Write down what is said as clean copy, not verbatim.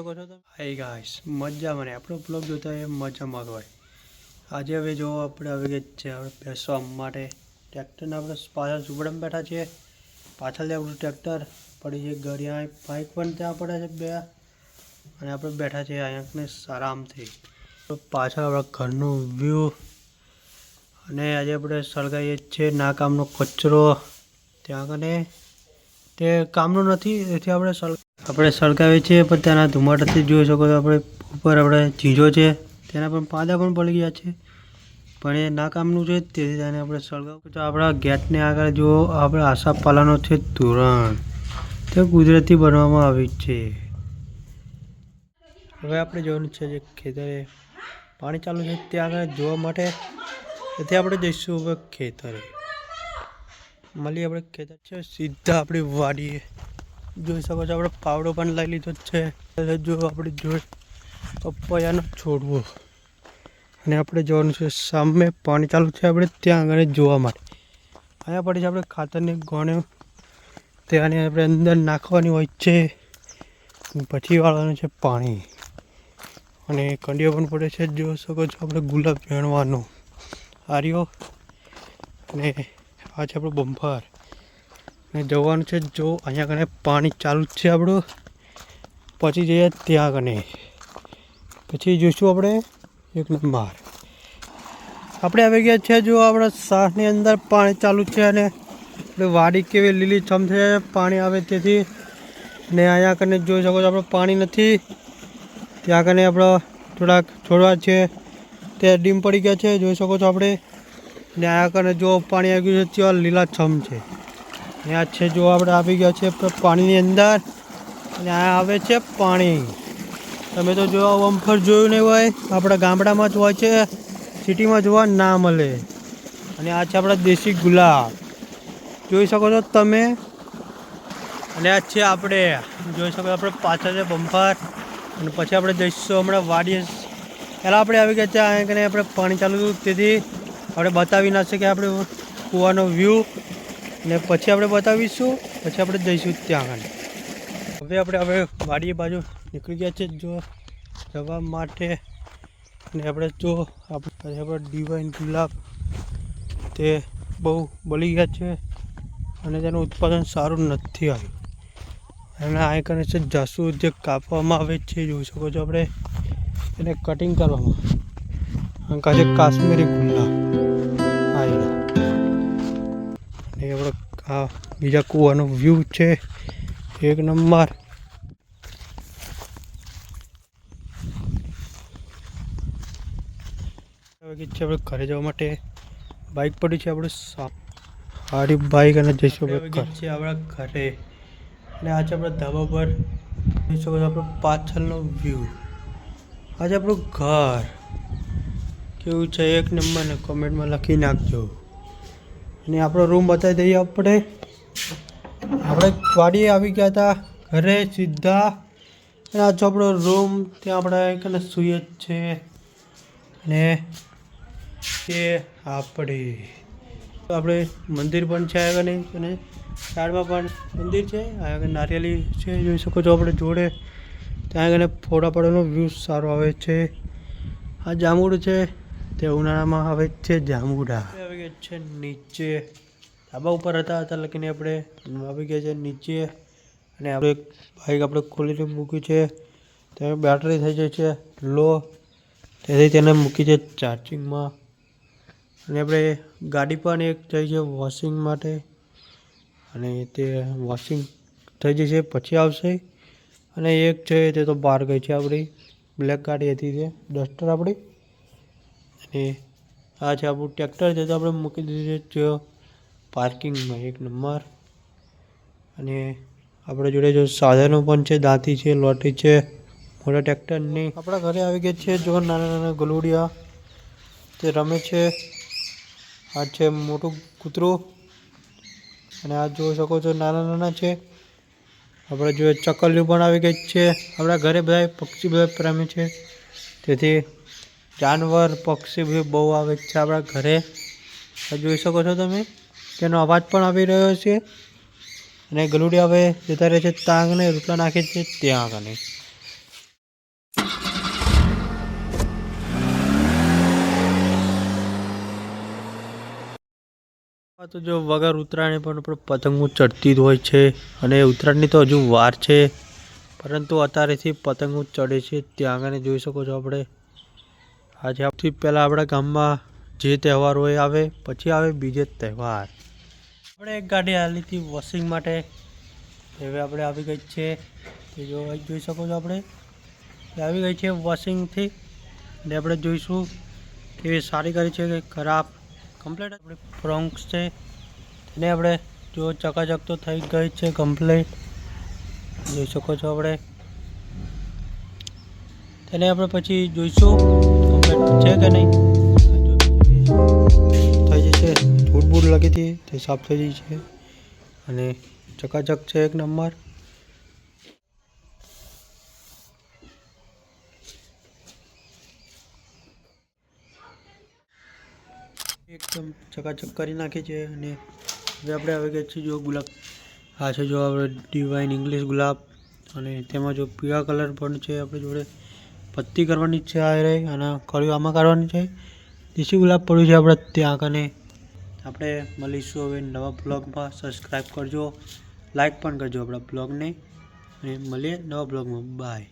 શકો છો તમે। હાય ગાઈસ, મજા મને આપણો બ્લોગ જોતા હોય મજામાં હોય। આજે હવે જો આપણે આવી ગયા છે આપણે બેસવા માટે ટ્રેક્ટરને આપણે પાછળ ઝૂંપડામાં બેઠા છીએ। પાછળ આપણું ટ્રેક્ટર પડી છે ઘડિયા બાઇક પણ ત્યાં પડે છે બે અને આપણે બેઠા છીએ અહીંયા આરામથી। પાછળ આપણા ઘરનું વ્યૂ અને આજે આપણે સળગાવીએ છીએ ના કામનો કચરો ત્યાં કને તે કામનું નથી એથી આપણે સળગાવીએ છીએ પણ તેના ધુમાડાથી જોઈ શકો છો આપણે ઉપર આપણે ચીજો છે તેના પણ પાંદા પણ પડી ગયા છે પણ એ ના કામનું છે તેથી તેને આપણે સળગાવું। તો આપણા ગેટને આગળ જો આપણે આશાપાલાનો છે તોરણ તે કુદરતી બનાવવામાં આવી છે। હવે આપણે જોવાનું છે જે ખેતરે પાણી ચાલુ છે ત્યાં આગળ જોવા માટે તેથી આપણે જઈશું હવે ખેતરે મળીએ। આપણે ખેતર છે સીધા આપણી વાડીએ જોઈ શકો છો આપણે પાવડો પણ લઈ લીધો છે જો આપણે જોઈ પપૈયાનો છોડવો અને આપણે જવાનું છે સામે પાણી ચાલુ છે આપણે ત્યાં આગળ જોવા માટે। અહીંયા પડી છે આપણે ખાતરની ગોણ્યો ત્યાંની આપણે અંદર નાખવાની હોય છે પછી વાળવાનું છે પાણી અને કંડિયો પણ પડે છે જોઈ શકો છો આપણે ગુલાબ વેણવાનો આર્યો અને આ છે આપણું બમ્ફર અને જવાનું છે જો અહીંયા કને પાણી ચાલુ જ છે આપણું પછી જઈએ ત્યાં કને પછી જોઈશું આપણે એક નંબર। આપણે આવી ગયા છે જો આપણા સાસની અંદર પાણી ચાલુ છે અને આપણે વાડી કેવી લીલી છમ છે પાણી આવે તેથી ને અહીંયા કને જોઈ શકો છો આપણે પાણી નથી ત્યાં કને આપણે થોડાક છોડવા છે તે ડીમ પડી ગયા છે જોઈ શકો છો આપણે ને અહીંયા કને જો પાણી આવી ગયું છે ત્યાં લીલા છમ છે અહીંયા છે જો આપણે આવી ગયા છે પાણીની અંદર અને આ આવે છે પાણી। તમે તો જો વમ્ફર જોયું નહીં હોય આપણા ગામડામાં જ હોય છે સિટીમાં જોવા ના મળે અને આ છે આપણા દેશી ગુલાબ જોઈ શકો છો તમે અને આ છે આપણે જોઈ શકો આપણે પાછળ છે બમ્ફર અને પછી આપણે જઈશું હમણાં વાડીએ। પહેલાં આપણે આવી ગયા છે અહીંયા કને આપણે પાણી ચાલુ તેથી આપણે બતાવી ના શકીએ આપણે કૂવાનો વ્યૂ ને પછી આપણે બતાવીશું પછી આપણે જઈશું ત્યાં આગળ। હવે વાડી બાજુ નીકળી ગયા છે જો જવા માટે અને આપણે જો આપણે ડિવાઇન ગુલાબ તે બહુ બળી ગયા છે અને તેનું ઉત્પાદન સારું નથી આવ્યું અને આ કરે છે જાસૂદ જે કાપવામાં આવે છે જોઈ શકો છો આપણે એને કટિંગ કરવામાં છે કાશ્મીરી ગુલાબ આવેલા અને આપણે આ બીજા કૂવાનો વ્યૂ છે એક નંબર। આપણે ઘરે જવા માટે બાઇક પડી છે આપણે સારી બાઇક અને જઈશું છે આપણા ઘરે અને આજે આપણે ધાબા પર જોઈ શકો છો આપણો પાછળનો વ્યૂ આજે આપણું ઘર કેવું છે એક નંબર ને કોમેન્ટમાં લખી નાખજો અને આપણો રૂમ બતાવી દઈએ આપણે વાડીએ આવી ગયા હતા ઘરે સીધા અને આ જો આપણો રૂમ ત્યાં આપણે કને સૂઈએ જ છે અને તે આપણે મંદિર પણ છે આગળ અને સાઈડમાં પણ મંદિર છે આગળ નારિયેલી છે જોઈ શકો છો આપણે જોડે ત્યાં આગળ ફોટા પાડવાનો વ્યૂ સારો આવે છે। આ જાંબુડું છે તે ઉનાળામાં આવે છે જાંબુડા આવી ગયા છે નીચે ધાબા ઉપર હતા લખીને આપણે આવી ગયા છે નીચે અને આપણે બાઇક આપણે ખોલીને મૂક્યું છે ત્યાં બેટરી થઈ જાય છે લો તેથી તેને મૂકી છે ચાર્જિંગમાં અને આપણે ગાડી પણ એક થઈ છે વોશિંગ માટે અને તે વોશિંગ થઈ જશે પછી આવશે અને એક છે તે તો બહાર ગઈ છે આપણી બ્લેક ગાડી હતી તે ડસ્ટર આપણી અને આ છે આપણું ટ્રેક્ટર છે તો આપણે મૂકી દીધું છે પાર્કિંગમાં એક નંબર અને આપણે જોડે જો સાધનો પણ છે દાંતી છે લોટી છે મોટા ટ્રેક્ટરની। આપણા ઘરે આવી ગયા છે જો નાના નાના ગલુડિયા તે રમે છે આ છે મોટું કૂતરું અને આ જોઈ શકો છો નાના નાના છે આપણે જો ચકલિયું પણ આવી ગઈ છે આપણા ઘરે બધા પક્ષી બધા પ્રેમી છે તેથી જાનવર પક્ષી બી બહુ આવે છે આપણા ઘરે જોઈ શકો છો તમે તેનો અવાજ પણ આવી રહ્યો છે અને ગલુડિયા હવે જતા રહે છે તાંગને રોટલા નાખે છે ત્યાં આગળ। તો જો વગર ઉત્તરાયણ પણ આપણે પતંગો ચડતી જ હોય છે અને ઉત્તરાયણની તો હજુ વાર છે, પરંતુ અત્યારેથી પતંગો ચડે છે. ત્યાં આગળ જોઈ શકો છો આપણે આજે સૌથી પહેલાં આપણા ગામમાં જે તહેવાર હોય આવે, પછી આવે બીજે તહેવાર. આપણે એક ગાડી આવેલી હતી વોશિંગ માટે, હવે આપણે આવી ગઈ છે. તે જોઈ શકો છો આપણે આવી ગઈ છે વોશિંગથી, અને આપણે જોઈશું કેવી સારી કરી છે કે ખરાબ. કમ્પ્લીટ આપણી ફ્રોન્ક્સ છે તેને આપણે જો ચકાચક તો થઈ ગઈ છે કમ્પ્લીટ, જોઈ શકો છો આપણે. તેને આપણે પછી જોઈશું કમ્પ્લીટ છે કે નહીં. થઈ જશે, ધૂળ બૂળ લાગી હતી તે સાફ થઈ ગઈ છે અને ચકાચક છે એક નંબર. એકદમ ચકાચક કરી નાખી છે. અને હવે આપણે આવી ગઈ છીએ જો ગુલાબ, આ છે જો આપણે ડિવાઇન ઇંગ્લિશ ગુલાબ, અને તેમાં જો પીળા કલર પણ છે આપણી જોડે. પત્તી કરવાની છે આ રહી, અને કળીઓ આમાં કાઢવાની છે. દેશી ગુલાબ પડ્યું છે આપણે ત્યાં કને. આપણે મળીશું હવે નવા બ્લોગમાં. સબસ્ક્રાઈબ કરજો, લાઈક પણ કરજો આપણા બ્લોગને, અને મળીએ નવા બ્લોગમાં. બાય.